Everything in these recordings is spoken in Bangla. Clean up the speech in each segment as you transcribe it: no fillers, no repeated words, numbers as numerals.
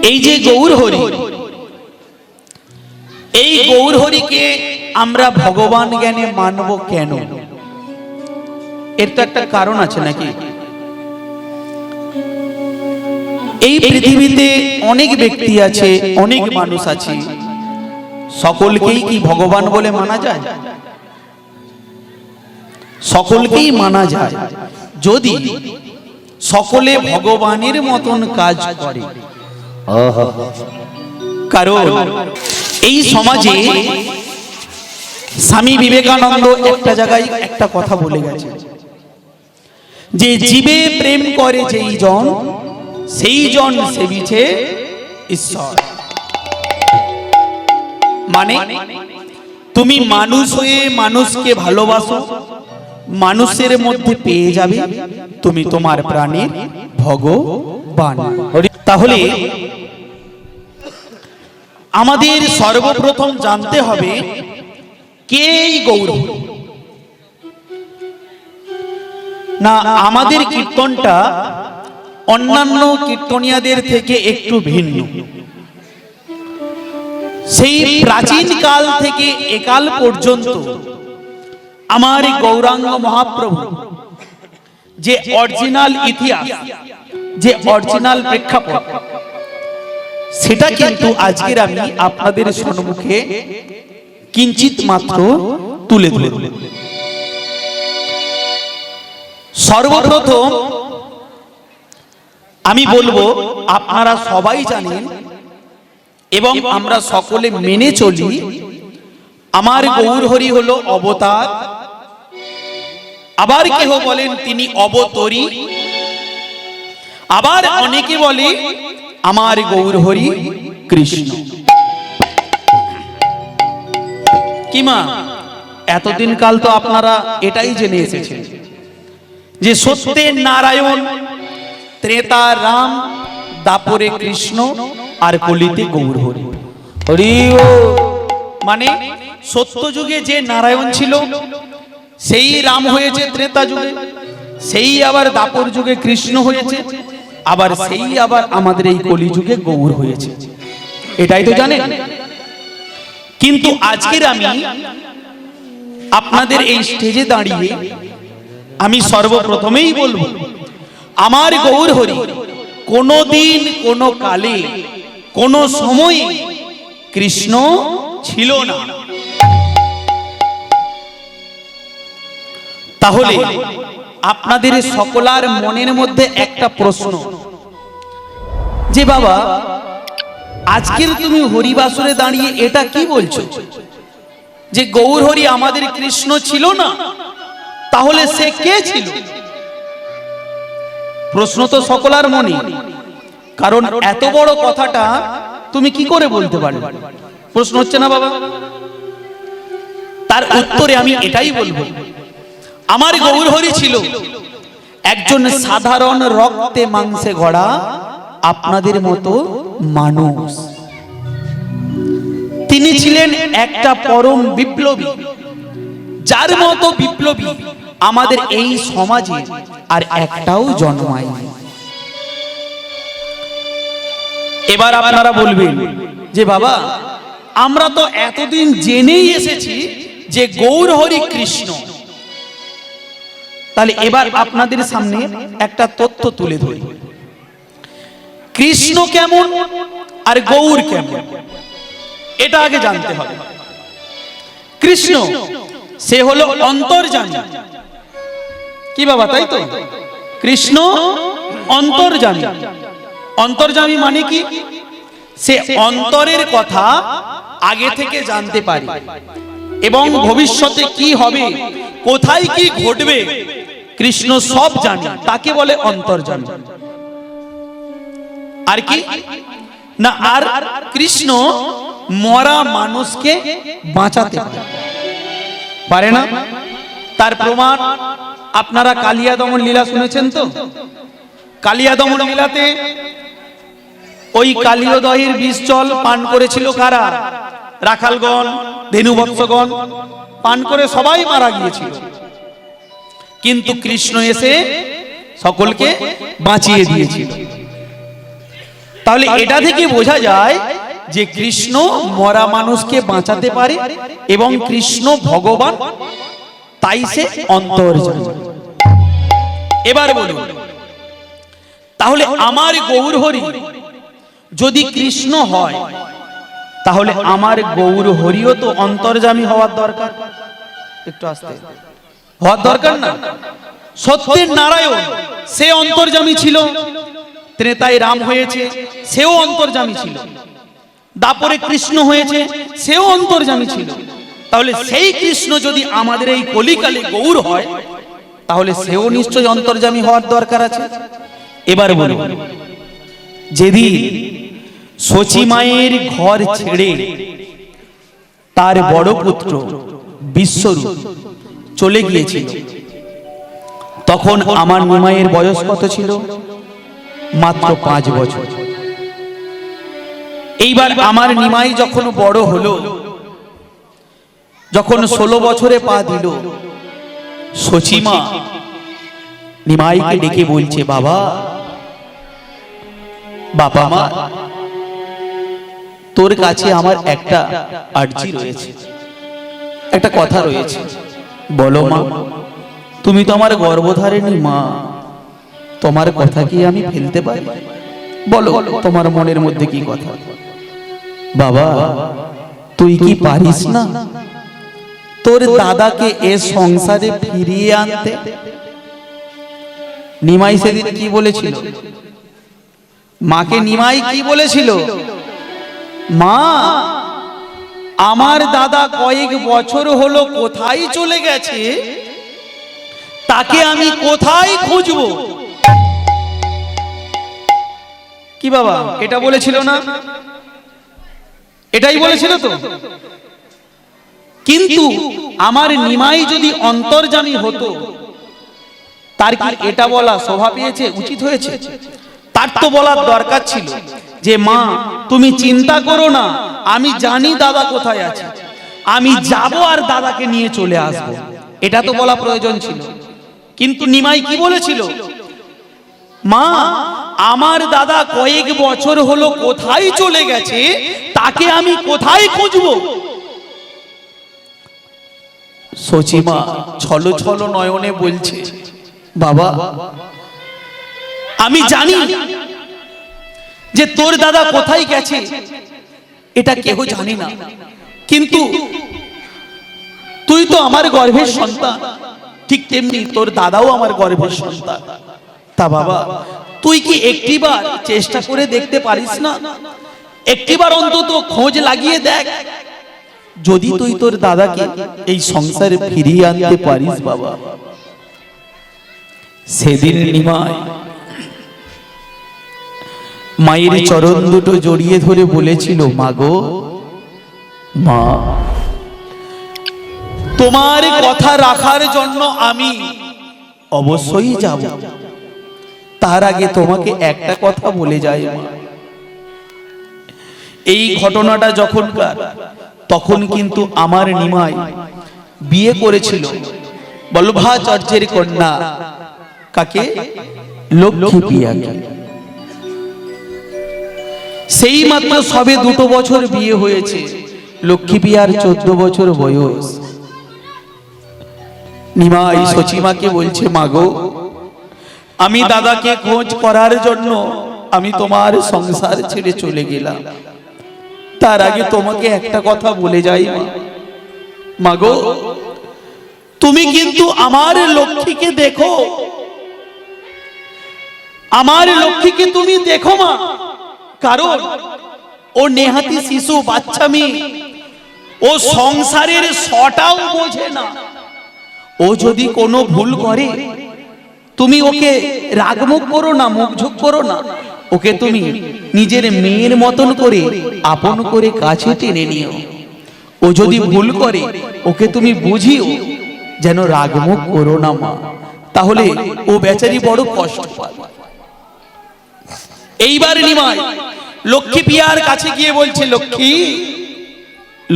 এই যে গৌরহরি, এই গৌরহরিকে আমরা ভগবান জ্ঞানে মানব কেন? এর তো একটা কারণ আছে নাকি? এই পৃথিবীতে অনেক ব্যক্তি আছে, অনেক মানুষ আছে, সকলকেই কি ভগবান বলে মানা যায়? সকলকেই মানা যায় যদি সকলে ভগবানের মতন কাজ করে। কারণ এই সমাজে স্বামী বিবেকানন্দ একটা জায়গায় একটা কথা বলে গেছে যে জীবে প্রেম করে যেই জন সেই জন সেবিছে ঈশ্বর। মানে তুমি মানুষ হয়ে মানুষকে ভালোবাসো, মানুষের মধ্যে পেয়ে যাবে তুমি তোমার প্রাণের ভগবান। তাহলে আমাদের সর্বপ্রথম জানতে হবে কে এই গৌরহরি। না, আমাদের কীর্তনটা অন্যান্য কীর্তনিয়াদের থেকে একটু ভিন্ন। সেই প্রাচীন কাল থেকে একাল পর্যন্ত আমার গৌরাঙ্গ মহাপ্রভু যে অরিজিনাল ইতিহাস, যে অরিজিনাল প্রেক্ষাপট, সেটা কিন্তু আজকের আমি আপনাদের সম্মুখে কিঞ্চিত মাত্র তুলে ধরব। সর্বপ্রথম আমি বলবো, আপনারা সবাই জানেন এবং আমরা সকলে মেনে চলি, আমার গৌরহরি হলো অবতার। আবার কেহ বলেন তিনি অবতরী, আবার অনেকে বলে আমার গৌরহরি কৃষ্ণ। কি মা, এতদিন কাল তো আপনারা এটাই জেনে এসেছেন যে সত্যের নারায়ণ, ত্রেতা রাম, দাপরে কৃষ্ণ, আর কলিতে গৌরহরি। মানে সত্য যুগে যে নারায়ণ ছিল সেই রাম হয়েছে ত্রেতা যুগে, সেই আবার দাপর যুগে কৃষ্ণ হয়েছে, আবার সেই আবার আমাদের এই কলি যুগে গৌর হয়েছে। এটাই তো জানেন। কিন্তু আজকের আমি আপনাদের এই স্টেজে দাঁড়িয়ে আমি সর্বপ্রথমেই বলবো, আমার গৌরহরি কোনদিন কোন কালে কোন সময়ে কৃষ্ণ ছিল না। তাহলে আপনাদের সকলার মনের মধ্যে একটা প্রশ্ন যে বাবা, আজকের তুমি হরিবাসরে দাঁড়িয়ে এটা কি বলছো যে গৌরহরি আমাদের কৃষ্ণ ছিল না? তাহলে সে কে ছিল? প্রশ্ন তো সকলার মনে। কারণ এত বড় কথাটা তুমি কি করে বলতে পারবে? প্রশ্ন হচ্ছে না বাবা? তার উত্তরে আমি এটাই বলবো, আমার গৌরহরি ছিল একজন সাধারণ রক্তে মাংসে গড়া আপনাদের মতো মানুষ। তিনি ছিলেন একটা পরম বিপ্লবী, যার মতো বিপ্লবী আমাদের এই সমাজে আর একটাও জন্মায়। এবার আপনারা বলবেন যে বাবা, আমরা তো এতদিন জেনেই এসেছি যে গৌরহরি কৃষ্ণ। তাহলে এবার আপনাদের সামনে একটা তথ্য তুলে ধরি, কৃষ্ণ কেমন আর গৌর কেমন এটা আগে জানতে হবে। কৃষ্ণ সে হলো অন্তর্যামী। কি বাবা, তাই তো? কৃষ্ণ অন্তর্যামী। অন্তর্যামী মানে কি? সে অন্তরের কথা আগে থেকে জানতে পারে এবং ভবিষ্যতে কি হবে, কোথায় কি ঘটবে, কৃষ্ণ সব জানে। তাকে বলে অন্তর্যামী। আর কি না, আর কৃষ্ণ মরা মানুষকে বাঁচাতে পারে না। তার প্রমাণ আপনারা কালিয়া দমন লীলা শুনেছেন তো? কালিয়া দমন লীলাতে ওই কালীয় দহির বিষ জল পান করেছিল কারা? রাখালগণ, ধেনুবৎসগণ পান করে সবাই মারা গিয়েছিল। কিন্তু কৃষ্ণ এসে সকলকে বাঁচিয়ে দিয়েছিল। তাহলে এটা থেকে বোঝা যায় যে কৃষ্ণ মরা মানুষকে বাঁচাতে পারে এবং কৃষ্ণ ভগবান, তাই সে অন্তর্যামী। এবার বলুন, তাহলে আমার গৌর হরি যদি কৃষ্ণ হয়, তাহলে আমার গৌর হরিও তো অন্তর্যামী হওয়ার দরকার। একটু আস্তে হওয়ার দরকার না? সত্যের নারায়ণ সে অন্তর্যামী ছিল, ত্রেতায় রাম হয়েছে সেও অন্তর্যামী ছিল, দাপরে কৃষ্ণ হয়েছে সেও অন্তর্যামী ছিল। তাহলে সেই কৃষ্ণ যদি আমাদের এই কলিকালে গৌর হয়, তাহলে সেও নিশ্চয়ই অন্তর্যামী হওয়ার দরকার আছে। এবার বলুন, যেদিন শচী মায়ের ঘর ছেড়ে তার বড় পুত্র বিশ্বরূপ চলে গিয়েছিল, তখন আমার নিমাইয়ের বয়স কত ছিল? মাত্র 5 বছর। এইবার আমার নিমাই যখন বড় হলো, যখন 16 বছরে পা দিল, শচী মা নিমাইকে ডেকে বলছে, বাবা, বাবা মা, তোর কাছে আমার একটা আর্জি রয়েছে, একটা কথা রয়েছে। বলো মা। তুমি তো আমার গর্ভধারিণী মা, তোমার কথা কি আমি ফেলতে পারি? বলো তোমার মনের মধ্যে কি কথা। বাবা, তুই কি পারিস না তোর দাদাকে এ সংসারে ফিরিয়ে আনতে? নিমাই সেদিন কি বলেছিল? মাকে নিমাই কি বলেছিল? মা, আমার দাদা কয়েক বছর হলো কোথায় চলে গেছে, তাকে আমি কোথায় খুঁজবো? কি বাবা, এটা বলেছিল না? এটাই বলেছিল তো। কিন্তু আমার নিমাই যদি অন্তর্যামী হতো, তার কি এটা বলা শোভা পেয়েছে, উচিত হয়েছে? তার তো বলার দরকার ছিল যে মা, তুমি চিন্তা করো না, আমি জানি দাদা কোথায় আছে, আমি যাব আর দাদাকে নিয়ে চলে আসবো। এটা তো বলা প্রয়োজন ছিল। কিন্তু নিমাই কি বলেছিল? মা, আমার দাদা কয়েক বছর হলো কোথায় চলে গেছে, তাকে আমি কোথায় খুঁজবো? শচী মা ছলো ছলো নয়নে বলছে, বাবা, আমি জানি যে তোর দাদা কোথায় গেছে, এটা কেউ জানি না, কিন্তু তুই তো আমার গর্ভের সন্তান, ঠিক তেমনি তোর দাদাও আমার গর্ভের সন্তান। তা বাবা, তুই কি একটিবার চেষ্টা করে দেখতে পারিস না? একটিবার অন্তত খোঁজ লাগিয়ে দেখ, যদি তুই তোর দাদাকে এই সংসারে ফিরিয়ে আনতে পারিস। বাবা, সেদিন নিমাই মায়ের চরণ দুটো জড়িয়ে ধরে বলেছিল, মা গো, মা, তোমার কথা রাখার জন্য আমি অবশ্যই যাব। তার আগে তোমাকে একটা কথা বলে যাই মা, এই ঘটনাটা যখনকার, তখন কিন্তু আমার নিমাই বিয়ে করেছিল বল্লভাচার্যের কন্যা, কাকে? লক্ষ্মী প্রিয়াকে। সেই মাত্র সবে 2 বছর বিয়ে হয়েছে, লক্ষ্মী প্রিয়ার 14 বছর বয়স। নিমাই শচী মাকে বলছে, মা গো, আমি দাদাকে খোঁজ করার জন্য আমি তোমার সংসার ছেড়ে চলে গেলাম। তার আগে তোমাকে একটা কথা বলে যাই মা গো, তুমি কিন্তু আমার লক্ষ্মীকে দেখো, আমার লক্ষ্মীকে তুমি দেখো মা, কারণ ও নেহাতি শিশু, বাচ্চা মেয়ে, ও সংসারের সটাও বোঝে না। ও যদি কোনো ভুল করে, তুমি ওকে রাগমুখ করো না, মুখঝুঁক করো না, ওকে তুমি নিজের মেয়ের মতন করে আপন করে কাছে টেনে নিও। ও যদি ভুল করে, ওকে তুমি বুঝিও, যেন রাগমুখ করো না মা, তাহলে ও বেচারি বড় কষ্ট পাবে। এইবার নিমাই লক্ষ্মী প্রিয়ার কাছে গিয়ে বলছে, লক্ষ্মী,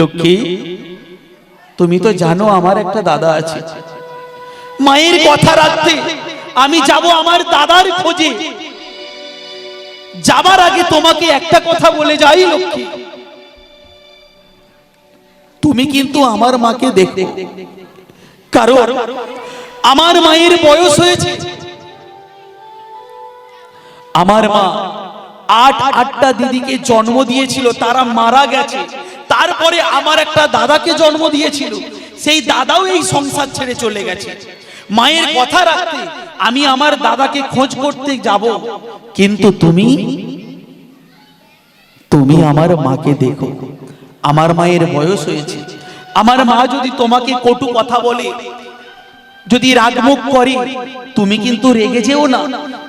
লক্ষ্মী, তুমি তো জানো আমার একটা দাদা আছে, মায়ের কথা রাখতে আমি যাব আমার দাদার খোঁজে। যাবার আগে তোমাকে একটা কথা বলে যাই লক্ষ্মী, তুমি কিন্তু আমার মাকে দেখো, কারণ আমার মায়ের বয়স হয়েছে। আমার মা আটটা দিদিকে জন্ম দিয়েছিল, তারা মারা গেছে। তারপরে আমার একটা দাদাকে জন্ম দিয়েছিল, সেই দাদাও এই সংসার ছেড়ে চলে গেছে। মায়ের কথা রাখতে আমি আমার দাদাকে খোঁজ করতে যাব, কিন্তু তুমি আমার মাকে দেখো। আমার মায়ের বয়স হয়েছে, আমার মা যদি তোমাকে কটু কথা বলে, যদি রাগমুখ করে, তুমি কিন্তু রেগে যেও না,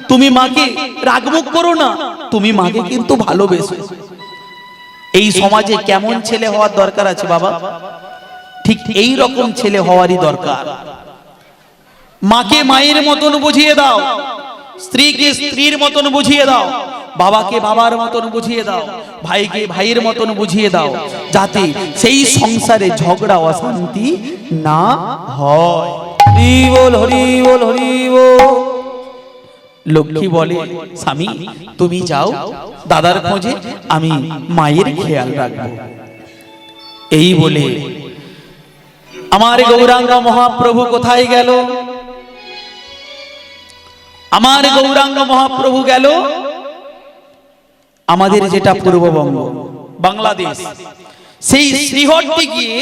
তুমি মাকে রাগমুখ করো না, তুমি মাকে কিন্তু ভালোবেসো। এই সমাজে কেমন ছেলে হওয়ার দরকার আছে বাবা? ঠিক এই রকম ছেলে হওয়ারই দরকার। মাকে মায়ের মতন বুঝিয়ে দাও, স্ত্রীকে স্ত্রীর মতন বুঝিয়ে দাও, বাবাকে বাবার মতন বুঝিয়ে দাও, ভাইকে ভাইয়ের মতন বুঝিয়ে দাও, যাতে সেই সংসারে ঝগড়া অশান্তি না হয়। হরি বল, হরি বল, হরি বল। লক্ষ্মী বলে, স্বামী তুমি যাও দাদার খোঁজে, আমি মায়ের খেয়াল রাখবো। এই বলে আমার গৌরাঙ্গ মহাপ্রভু কোথায় গেল? আমার গৌরাঙ্গ মহাপ্রভু গেল আমাদের যেটা পূর্ববঙ্গ বাংলাদেশ, সেই শ্রীহট্টে গিয়ে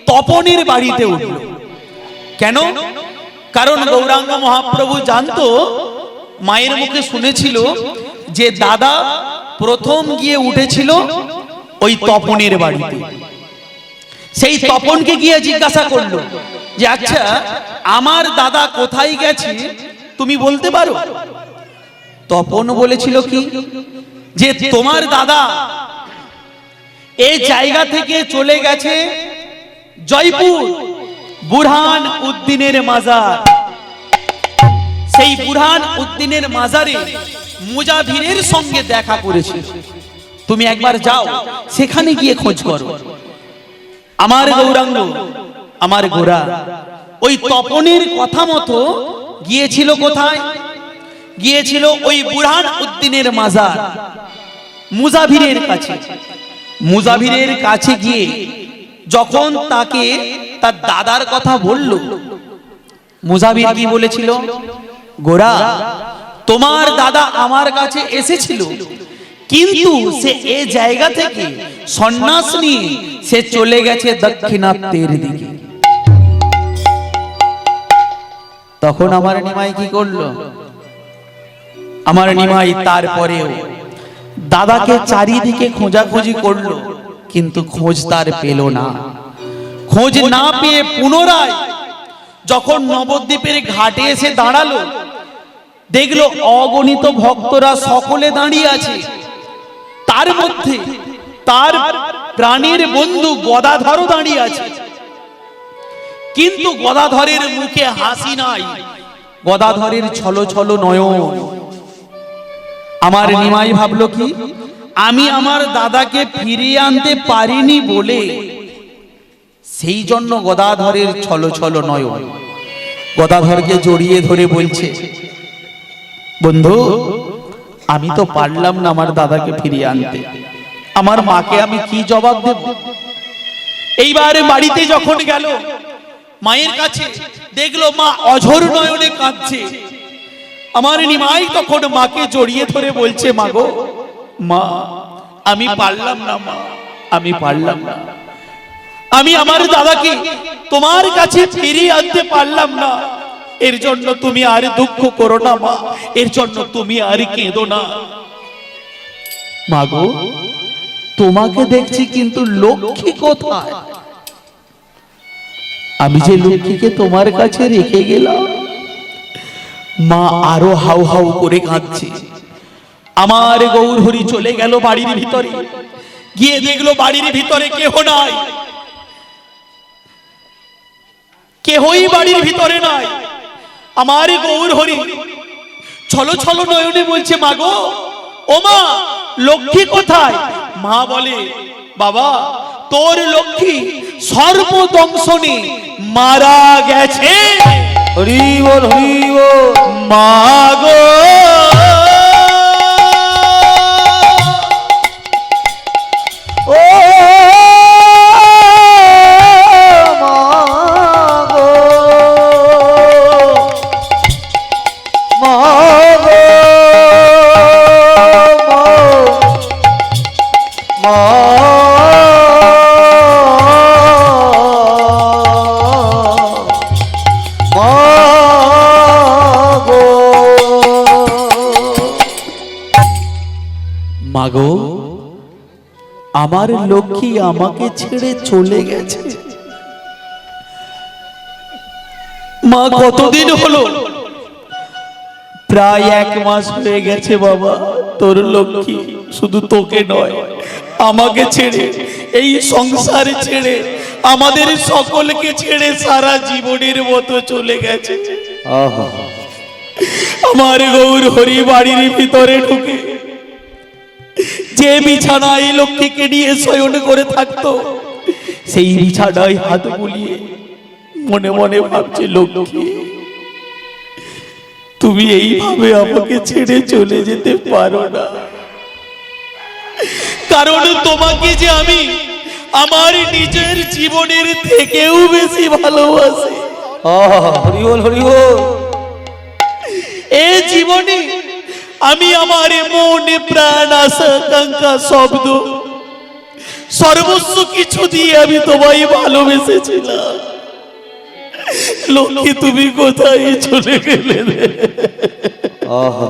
তপনের বাড়িতে উঠল। কেন? কারণ গৌরাঙ্গ মহাপ্রভু জানতো, মায়ের মুখে শুনেছিল যে দাদা প্রথম গিয়ে উঠেছিল ওই তপনের বাড়িতে। সেই তপনকে গিয়ে জিজ্ঞাসা করলো যে আচ্ছা আমার দাদা কোথায় গেছে তুমি বলতে পারো? তপন বলেছিল কি, যে তোমার দাদা এই জায়গা থেকে চলে গেছে জয়পুর বুরহান উদ্দিনের মাজার। সেই বুরহান উদ্দিনের মাজারে মুজাহিরের সঙ্গে দেখা করেছে, তুমি একবার যাও সেখানে গিয়ে খোঁজ করো। আমার গৌরাঙ্গ, আমার গোরা ওই তপনের কথা মতো গিয়েছিল কোথায়? গিয়েছিল ওই বুরহান উদ্দিনের মাজার, মুজাহিরের কাছে। মুজাহিরের কাছে গিয়ে যখন তাকে তার দাদার কথা বলল, মুজাহির কি বলেছিল? গোরা, তোমার দাদা আমার কাছে এসেছিল, কিন্তু সে এই জায়গা থেকে সন্ন্যাস নিয়ে সে চলে গেছে দক্ষিণাত্যের দিকে। তখন আমার নিমাই কি করলো? আমার নিমাই তারপরেও দাদাকে চারিদিকে খোঁজাখুঁজি করলো, কিন্তু খোঁজ তার পেল না। খোঁজ না পেয়ে পুনরায় যখন নবদ্বীপের ঘাটে এসে দাঁড়ালো, দেখলো অগণিত ভক্তরা সকলে দাঁড়িয়ে আছে, তার মধ্যে তার প্রাণের বন্ধু গদাধরও দাঁড়িয়ে আছে, কিন্তু গদাধরের মুখে হাসি নাই, গদাধরের ছলো ছলো নয়ন। আমার নিমাই ভাবলো কি, আমি আমার দাদাকে ফিরিয়ে আনতে পারিনি বলে সেই জন্য গদাধরের ছলো ছলো নয়ন। গদাধরকে জড়িয়ে ধরে বলছে, বন্ধু আমি তো পারলাম না আমার দাদাকে ফিরিয়ে আনতে, আমার মাকে আমি কি জবাব দেব? এইবারে বাড়িতে যখন গেল মায়ের কাছে, দেখলো মা অঝোর নয়নে কাঁদছে। আমার নিমাই তখন মাকে জড়িয়ে ধরে বলছে, মা গো, মা আমি পারলাম না, মা আমি পারলাম না, আমি আমার দাদাকে তোমার কাছে ফিরিয়ে আনতে পারলাম না, এর জন্য তুমি আর দুঃখ করো না মা, এর জন্য তুমি আর কেঁদো না। মা গো, তোমাকে দেখছি কিন্তু লক্ষ্মী কোথায়? আমি যে লক্ষ্মীকে তোমার কাছে রেখে গেলাম। মা আরো হাউ হাউ করে কাঁদছে। আমার গৌরহরি চলে গেল বাড়ির ভিতরে, গিয়ে দেখলো বাড়ির ভিতরে কেহ নাই, কেহই বাড়ির ভিতরে নাই। আমার গৌরহরি ছলো ছলো নয়নে বলছে, মা গো, ও মা, লক্ষ্মী কোথায়? মা বলে, বাবা তোর লক্ষ্মী সর্বদংশনে মারা গেছে। হরি বল, হরি বল। মা গো মাগো, আমার লক্ষ্মী আমাকে ছেড়ে চলে গেছে। মা, কতদিন হলো? প্রায় 1 মাস হয়ে গেছে বাবা। তোর লক্ষ্মী শুধু তোকে নয়, আমাকে ছেড়ে, এই সংসার ছেড়ে, আমাদের সকলকে ছেড়ে সারা জীবনের মতো চলে গেছে। আহা, আমার গৌর হরি বাড়ির ভিতরে ঢুকে যে বিছানায় লক্ষ্মীকে নিয়ে শয়ন করে থাকতো, সেই বিছানায় হাত বুলিয়ে মনে মনে ভাবছে, লক্ষ্মী, তুমি এইভাবে আমাকে ছেড়ে চলে যেতে পারো না। কারণ তোমাকে যে আমি আমার নিজের জীবনের থেকেও বেশি ভালোবাসি। আহা, হরি বল হরি বল। এই জীবনে আমি আমার মনে প্রাণ আশা আকাঙ্ক্ষা শব্দ সর্বস্ব কিছু দিয়ে আমি তোমায় ভালোবেসেছিলাম। লক্ষ্মী, তুমি কোথায় চলে গেলে? আহা,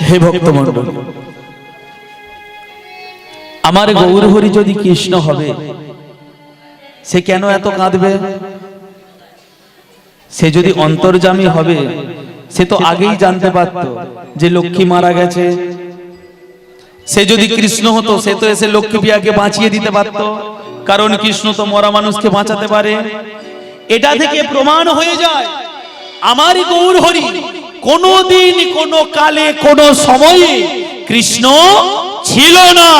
হে ভক্তমণ্ডল, আমার গৌর হরি যদি কৃষ্ণ হবে, সে কেন এত কাঁদবে? সে যদি অন্তর্যামী হবে, সে তো আগেই জানতে পারত যে লক্ষ্মী মারা গেছে। সে যদি কৃষ্ণ হতো, সে তো এসে লক্ষ্মী প্রিয়াকে বাঁচিয়ে দিতে পারত, কারণ কৃষ্ণ তো মরা মানুষকে বাঁচাতে পারে। এটা থেকে প্রমাণ হয়ে যায় আমার গৌর হরি কোনদিন, কোন কালে, কোন সময়ে কৃষ্ণ ছিল না।